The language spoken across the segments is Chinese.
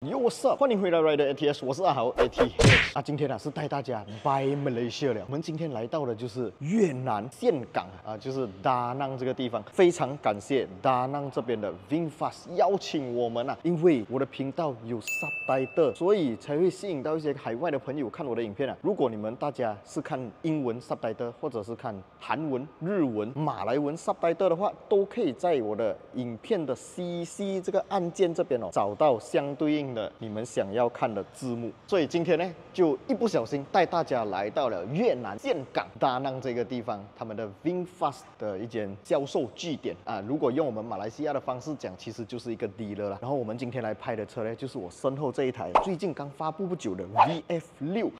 Yo, what's up？ 欢迎回来 Rider ATS， 我是阿豪 ATS 啊。今天是带大家 by Malaysia 了。我们今天来到的就是越南岘港啊，就是 Da Nang 这个地方。非常感谢 Da Nang 这边的 VinFast 邀请我们啊，因为我的频道有 subtitle， 所以才会吸引到一些海外的朋友看我的影片啊。如果你们大家是看英文 subtitle， 或者是看韩文、日文、马来文 subtitle 的话，都可以在我的影片的 CC 这个按键这边哦，找到相对应的你们想要看的字幕。所以今天呢，就一不小心带大家来到了越南岘港Da Nang这个地方，他们的 VinFast 的一间销售据点啊。如果用我们马来西亚的方式讲，其实就是一个 dealer 啦。然后我们今天来拍的车呢，就是我身后这一台最近刚发布不久的 VF6。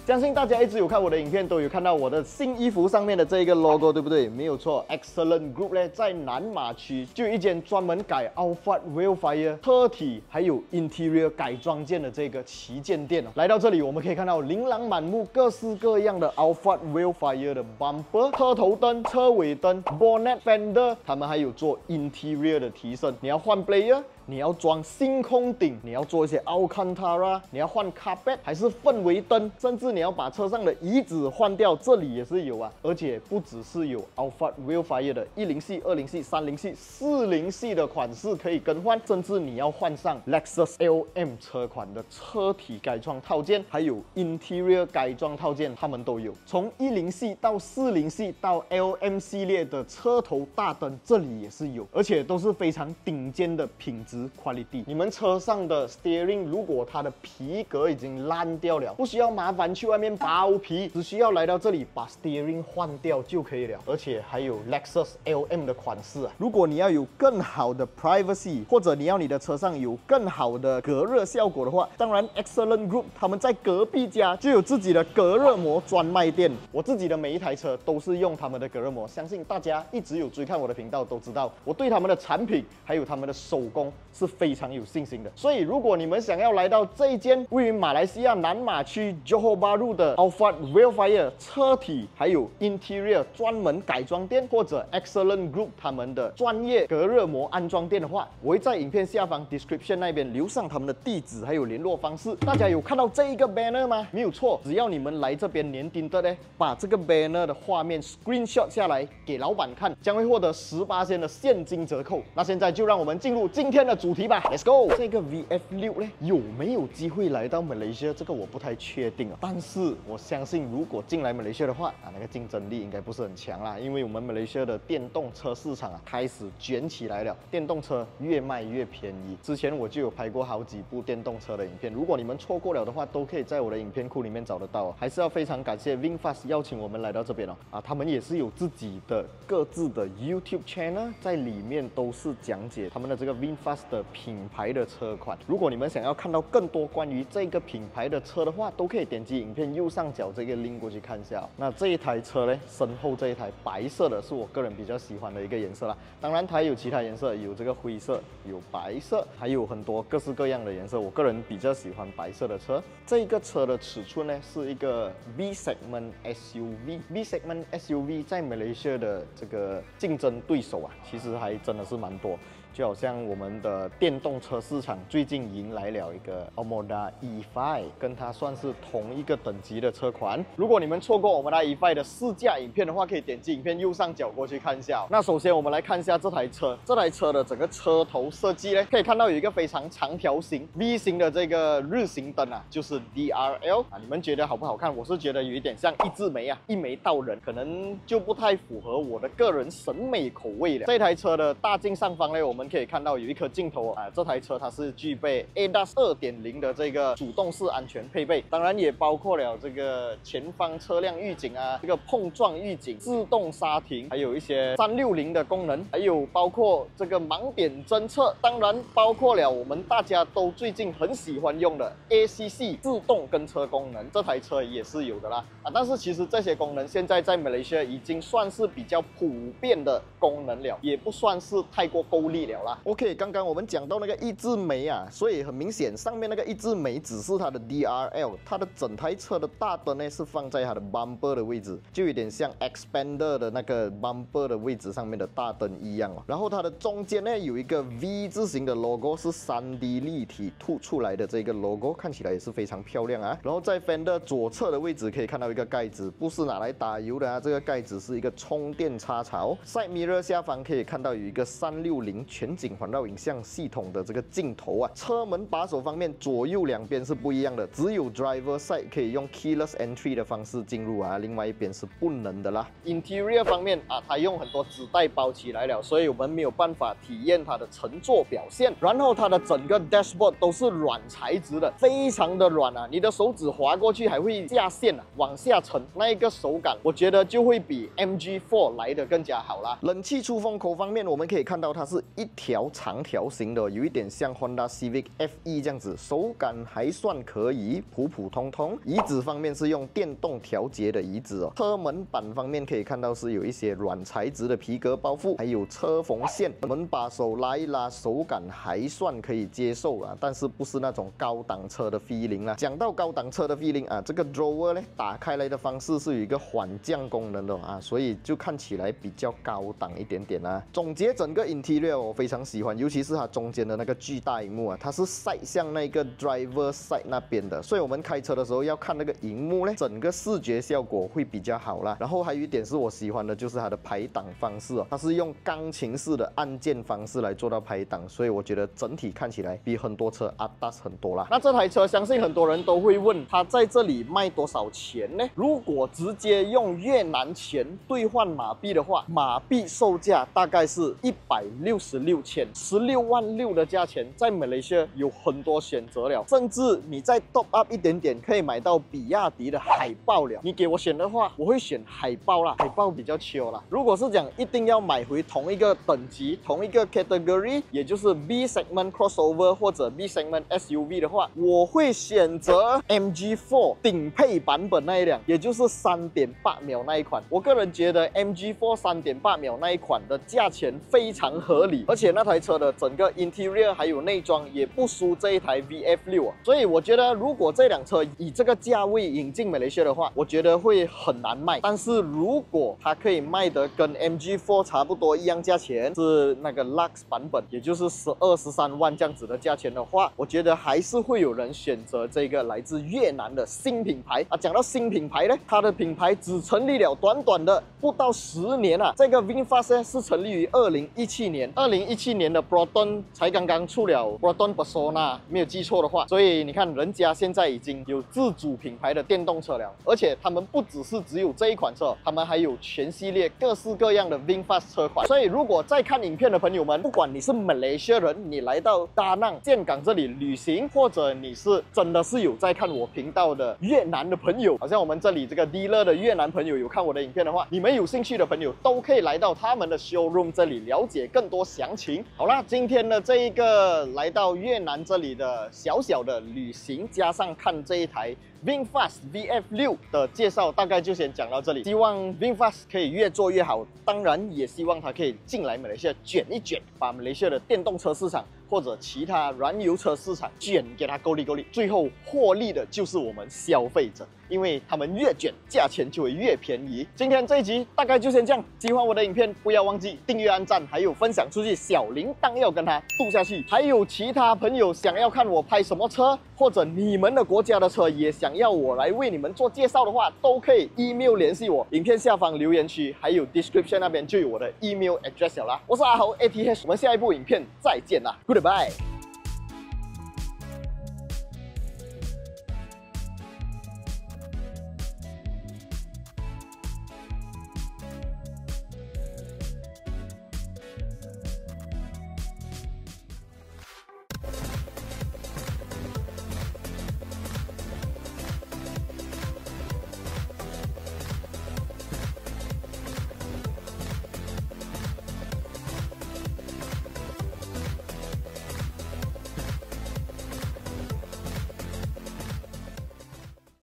相信大家一直有看我的影片，都有看到我的新衣服上面的这一个 logo， 对不对？没有错 ，Excellent Group 呢，在南马区就有一间专门改 Alphard Wildfire 车体还有 Interior 改装件的这个旗舰店哦。来到这里，我们可以看到琳琅满目、各式各样的 Alphard Wildfire 的 bumper、车头灯、车尾灯、bonnet、fender， 他们还有做 Interior 的提升。你要换 player， 你要装星空顶，你要做一些 Alcantara， 你要换 carpet 还是氛围灯，甚至你要把车上的椅子换掉，这里也是有啊。而且不只是有 Alphard Wildfire 的10系、20系、30系、40系的款式可以更换，甚至你要换上 Lexus LM 车款的车体改装套件，还有 Interior 改装套件，他们都有。从10系到40系到 LM 系列的车头大灯，这里也是有，而且都是非常顶尖的品质 quality。你们车上的 steering 如果它的皮革已经烂掉了，不需要麻烦去外面包皮，只需要来到这里把 steering 换掉就可以了。而且还有 Lexus LM 的款式啊。如果你要有更好的 privacy， 或者你要你的车上有更好的隔热效果的话，当然 Excellent Group 他们在隔壁家就有自己的隔热膜专卖店。我自己的每一台车都是用他们的隔热膜，相信大家一直有追看我的频道都知道，我对他们的产品还有他们的手工是非常有信心的。所以如果你们想要来到这一间位于马来西亚南马区 Johor Bahru 的 Alphard Wildfire 车体还有 Interior 专门改装店，或者 Excellent Group 他们的专业隔热膜安装店的话，我会在影片下方 description 那边留上他们的地址还有联络方式。大家有看到这一个 banner 吗？没有错，只要你们来这边年丁的呢，把这个 banner 的画面 screenshot 下来给老板看，将会获得18%的现金折扣。那现在就让我们进入今天的主题吧 ，Let's go！ 这个 VF6 呢，有没有机会来到马来西亚？这个我不太确定啊。但是我相信，如果进来马来西亚的话啊，那个竞争力应该不是很强啦，因为我们马来西亚的电动车市场啊开始卷起来了，电动车越卖越便宜。之前我就有拍过好几部电动车的影片，如果你们错过了的话，都可以在我的影片库里面找得到哦。还是要非常感谢 VinFast 邀请我们来到这边哦。啊，他们也是有自己的各自的 YouTube channel， 在里面都是讲解他们的这个 VinFast 的品牌的车款。如果你们想要看到更多关于这个品牌的车的话，都可以点击影片右上角这个 link 过去看一下哦。那这一台车呢，身后这一台白色的是我个人比较喜欢的一个颜色啦。当然它也有其他颜色，有这个灰色，有白色，还有很多各式各样的颜色。我个人比较喜欢白色的车。这个车的尺寸呢是一个 B segment SUV。B segment SUV 在马来西亚的这个竞争对手啊，其实还真的是蛮多。就好像我们的电动车市场最近迎来了一个 Omoda E5， 跟它算是同一个等级的车款。如果你们错过 Omoda E5 的试驾影片的话，可以点击影片右上角过去看一下哦。那首先我们来看一下这台车，这台车的整个车头设计呢，可以看到有一个非常长条形 V 型的这个日行灯啊，就是 DRL 啊。你们觉得好不好看？我是觉得有一点像一字眉啊，一眉道人，可能就不太符合我的个人审美口味了。这台车的大镜上方呢，我们可以看到有一颗镜头啊，这台车它是具备 ADAS 2.0 的这个主动式安全配备，当然也包括了这个前方车辆预警啊，这个碰撞预警、自动刹停，还有一些360的功能，还有包括这个盲点侦测，当然包括了我们大家都最近很喜欢用的 ACC 自动跟车功能，这台车也是有的啦啊。但是其实这些功能现在马来西亚已经算是比较普遍的功能了，也不算是太过够力。了啦。OK， 刚刚我们讲到那个一字眉啊，所以很明显上面那个一字眉只是它的 DRL， 它的整台车的大灯呢是放在它的 bumper 的位置，就有点像 Expander 的那个 bumper 的位置上面的大灯一样哦。然后它的中间呢有一个 V 字形的 logo， 是 3D 立体凸出来的这个 logo， 看起来也是非常漂亮啊。然后在 Fender 左侧的位置可以看到一个盖子，不是拿来打油的啊，这个盖子是一个充电插槽。Side mirror 下方可以看到有一个360全景环绕影像系统的这个镜头啊。车门把手方面，左右两边是不一样的，只有 driver side 可以用 keyless entry 的方式进入啊，另外一边是不能的啦。Interior 方面啊，它用很多纸袋包起来了，所以我们没有办法体验它的乘坐表现。然后它的整个 dashboard 都是软材质的，非常的软啊，你的手指滑过去还会下陷啊，往下沉，那一个手感，我觉得就会比 MG4 来的更加好啦。冷气出风口方面，我们可以看到它是一条长条形的，有一点像 Honda Civic FE 这样子，手感还算可以，普普通通。椅子方面是用电动调节的椅子哦。车门板方面可以看到是有一些软材质的皮革包覆，还有车缝线。门把手拉一拉，手感还算可以接受啊，但是不是那种高档车的 feeling 啦。讲到高档车的 feeling 啊，这个 drawer 呢打开来的方式是有一个缓降功能的啊，所以就看起来比较高档一点点啊。总结整个 interior 我非常喜欢，尤其是它中间的那个巨大荧幕啊，它是 side 向那个 driver side 那边的，所以我们开车的时候要看那个荧幕呢，整个视觉效果会比较好啦。然后还有一点是我喜欢的，就是它的排档方式哦，它是用钢琴式的按键方式来做到排档，所以我觉得整体看起来比很多车atas很多啦。那这台车相信很多人都会问，它在这里卖多少钱呢？如果直接用越南钱兑换马币的话，马币售价大概是166千，16万6的价钱，在马来西亚有很多选择了，甚至你再 top up 一点点，可以买到比亚迪的海豹了。你给我选的话，我会选海豹啦，海豹比较chill啦。如果是讲一定要买回同一个等级、同一个 category， 也就是 B segment crossover 或者 B segment SUV 的话，我会选择 MG4 顶配版本那一辆，也就是 3.8 秒那一款。我个人觉得 MG4 3.8 秒那一款的价钱非常合理，而且那台车的整个 interior 还有内装也不输这一台 VF6 啊。所以我觉得如果这辆车以这个价位引进马来西亚的话，我觉得会很难卖。但是如果它可以卖得跟 MG4 差不多一样价钱，是那个 Lux 版本，也就是12、13万这样子的价钱的话，我觉得还是会有人选择这个来自越南的新品牌啊。讲到新品牌呢，它的品牌只成立了短短的不到10年啊。这个 VinFast 是成立于2017年，2017年的 Proton 才刚刚出了 Proton Persona， 没有记错的话。所以你看，人家现在已经有自主品牌的电动车了，而且他们不只有这一款车，他们还有全系列各式各样的 VinFast 车款。所以如果在看影片的朋友们，不管你是马来西亚人，你来到达năng建港这里旅行，或者你是真的是有在看我频道的越南的朋友，好像我们这里这个 dealer 的越南朋友有看我的影片的话，你们有兴趣的朋友都可以来到他们的 showroom 这里了解更多详情。好啦，今天的这一个来到越南这里的小小的旅行，加上看这一台VinFast VF6 的介绍，大概就先讲到这里。希望 VinFast 可以越做越好，当然也希望它可以进来马来西亚卷一卷，把马来西亚的电动车市场或者其他燃油车市场卷给它够力够力，最后获利的就是我们消费者，因为他们越卷，价钱就会越便宜。今天这一集大概就先这样，喜欢我的影片不要忘记订阅、按赞，还有分享出去，小铃铛要跟它度下去。还有其他朋友想要看我拍什么车，或者你们的国家的车也想要我来为你们做介绍的话，都可以 email 联系我，影片下方留言区还有 description 那边就有我的 email address 了啦。我是阿豪 ATH， 我们下一部影片再见啦 ，Goodbye。